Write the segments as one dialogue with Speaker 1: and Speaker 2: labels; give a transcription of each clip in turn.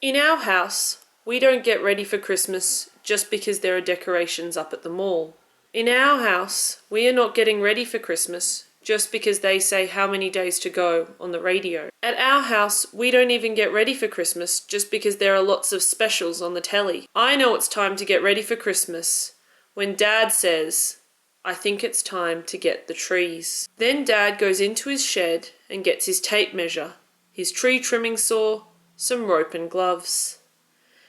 Speaker 1: In our house, we don't get ready for Christmas just because there are decorations up at the mall. In our house, we are not getting ready for Christmas just because they say how many days to go on the radio. At our house, we don't even get ready for Christmas just because there are lots of specials on the telly. I know it's time to get ready for Christmas when Dad says, "I think it's time to get the trees." Then Dad goes into his shed and gets his tape measure, his tree trimming saw, some rope and gloves.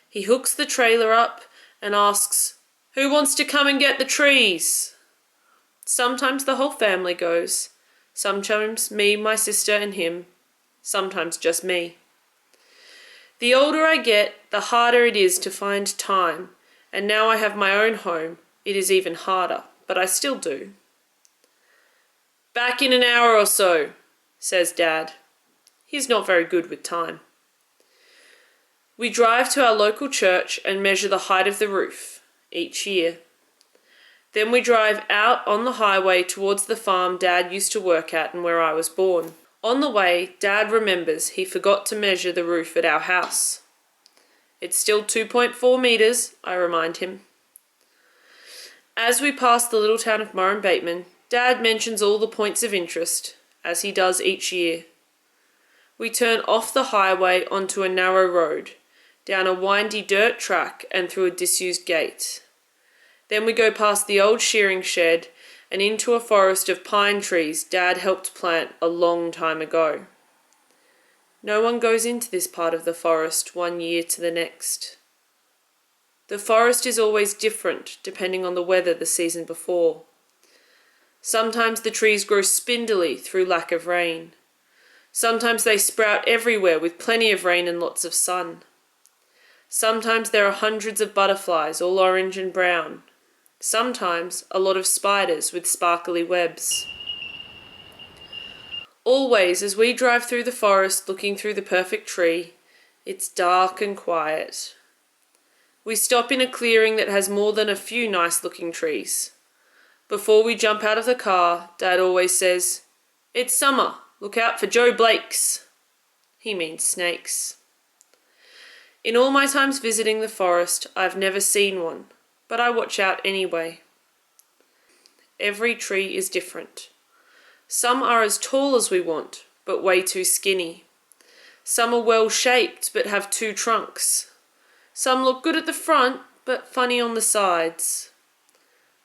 Speaker 1: He hooks the trailer up and asks, "Who wants to come and get the trees?" Sometimes the whole family goes, sometimes me, my sister and him, sometimes just me. The older I get, the harder it is to find time, and now I have my own home, it is even harder, but I still do. "Back in an hour or so," says Dad. He's not very good with time. We drive to our local church and measure the height of the roof each year. Then we drive out on the highway towards the farm Dad used to work at and where I was born. On the way, Dad remembers he forgot to measure the roof at our house. "It's still 2.4 metres, I remind him. As we pass the little town of Murrumbateman, Dad mentions all the points of interest, as he does each year. We turn off the highway onto a narrow road, down a windy dirt track and through a disused gate. Then we go past the old shearing shed and into a forest of pine trees Dad helped plant a long time ago. No one goes into this part of the forest one year to the next. The forest is always different depending on the weather the season before. Sometimes the trees grow spindly through lack of rain. Sometimes they sprout everywhere with plenty of rain and lots of sun. Sometimes there are hundreds of butterflies, all orange and brown. Sometimes a lot of spiders with sparkly webs. Always, as we drive through the forest looking through the perfect tree, it's dark and quiet. We stop in a clearing that has more than a few nice-looking trees. Before we jump out of the car, Dad always says, "It's summer, look out for Joe Blakes." He means snakes. In all my times visiting the forest, I've never seen one, but I watch out anyway. Every tree is different. Some are as tall as we want, but way too skinny. Some are well-shaped, but have two trunks. Some look good at the front, but funny on the sides.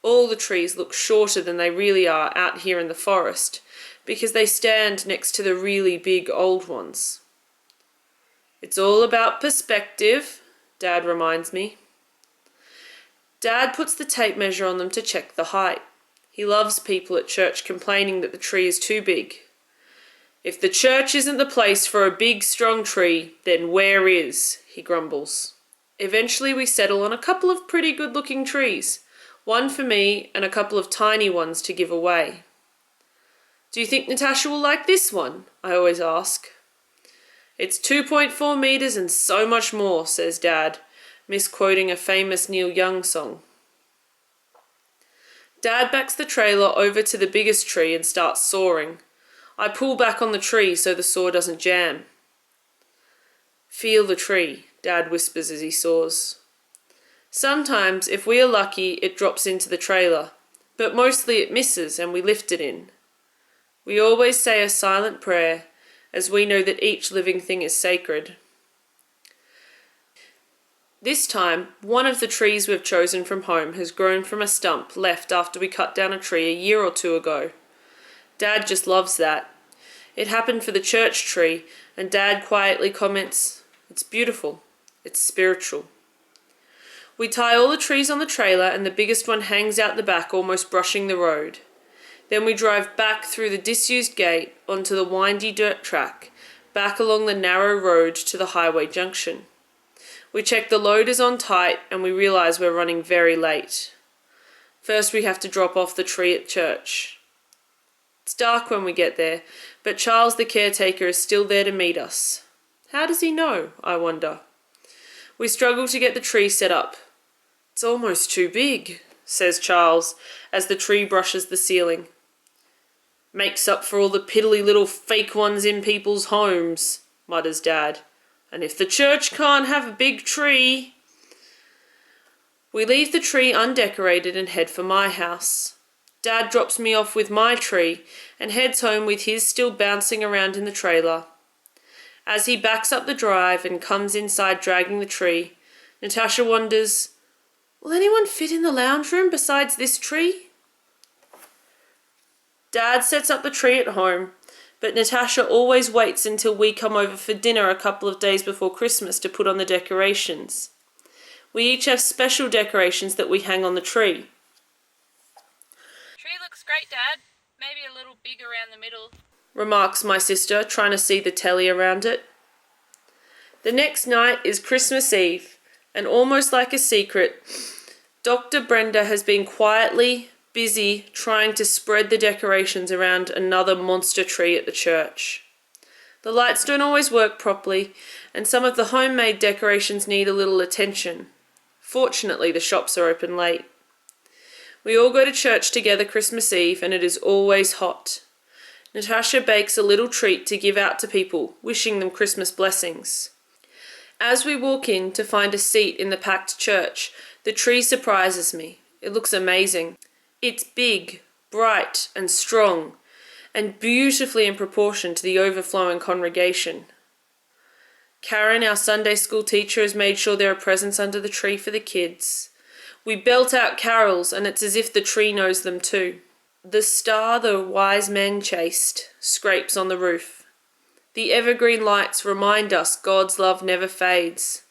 Speaker 1: All the trees look shorter than they really are out here in the forest, because they stand next to the really big old ones. "It's all about perspective," Dad reminds me. Dad puts the tape measure on them to check the height. He loves people at church complaining that the tree is too big. "If the church isn't the place for a big, strong tree, then where is?" he grumbles. Eventually we settle on a couple of pretty good-looking trees, one for me and a couple of tiny ones to give away. "Do you think Natasha will like this one?" I always ask. "It's 2.4 metres and so much more," says Dad, misquoting a famous Neil Young song. Dad backs the trailer over to the biggest tree and starts sawing. I pull back on the tree so the saw doesn't jam. "Feel the tree," Dad whispers as he saws. Sometimes, if we are lucky, it drops into the trailer, but mostly it misses and we lift it in. We always say a silent prayer, as we know that each living thing is sacred. This time, one of the trees we've chosen from home has grown from a stump left after we cut down a tree a year or two ago. Dad just loves that. It happened for the church tree, and Dad quietly comments, "It's beautiful. It's spiritual." We tie all the trees on the trailer and the biggest one hangs out the back almost brushing the road. Then we drive back through the disused gate onto the windy dirt track, back along the narrow road to the highway junction. We check the load is on tight and we realise we're running very late. First we have to drop off the tree at church. It's dark when we get there, but Charles the caretaker is still there to meet us. How does he know, I wonder? We struggle to get the tree set up. "It's almost too big," says Charles as the tree brushes the ceiling. "Makes up for all the piddly little fake ones in people's homes," mutters Dad. And if the church can't have a big tree... We leave the tree undecorated and head for my house. Dad drops me off with my tree and heads home with his still bouncing around in the trailer. As he backs up the drive and comes inside dragging the tree, Natasha wonders, will anyone fit in the lounge room besides this tree? Dad sets up the tree at home, but Natasha always waits until we come over for dinner a couple of days before Christmas to put on the decorations. We each have special decorations that we hang on the tree.
Speaker 2: Tree looks great, Dad. Maybe a little big around the middle,
Speaker 1: Remarks my sister, trying to see the telly around it. The next night is Christmas Eve, and almost like a secret, Dr. Brenda has been quietly busy trying to spread the decorations around another monster tree at the church. The lights don't always work properly, and some of the homemade decorations need a little attention. Fortunately, the shops are open late. We all go to church together Christmas Eve, and it is always hot. Natasha bakes a little treat to give out to people, wishing them Christmas blessings. As we walk in to find a seat in the packed church, the tree surprises me. It looks amazing. It's big, bright and strong, and beautifully in proportion to the overflowing congregation. Karen, our Sunday school teacher, has made sure there are presents under the tree for the kids. We belt out carols, and it's as if the tree knows them too. The star the wise men chased scrapes on the roof. The evergreen lights remind us God's love never fades.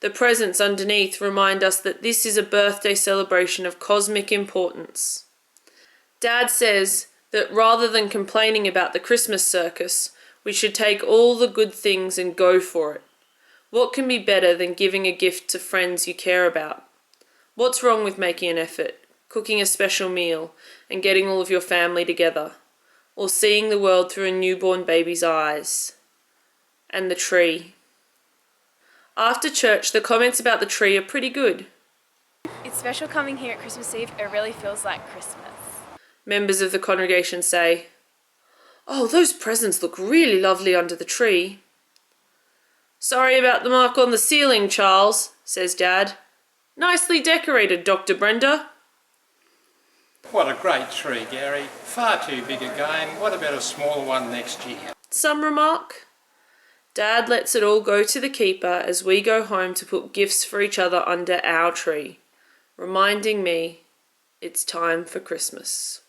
Speaker 1: The presents underneath remind us that this is a birthday celebration of cosmic importance. Dad says that rather than complaining about the Christmas circus, we should take all the good things and go for it. What can be better than giving a gift to friends you care about? What's wrong with making an effort, cooking a special meal, and getting all of your family together? Or seeing the world through a newborn baby's eyes? And the tree. After church, the comments about the tree are pretty good.
Speaker 3: It's special coming here at Christmas Eve. It really feels like Christmas.
Speaker 1: Members of the congregation say, "Oh, those presents look really lovely under the tree." "Sorry about the mark on the ceiling, Charles," says Dad. "Nicely decorated, Dr. Brenda."
Speaker 4: What a great tree, Gary. Far too big again. What about a smaller one next year?
Speaker 1: Some remark. Dad lets it all go to the keeper as we go home to put gifts for each other under our tree, reminding me it's time for Christmas.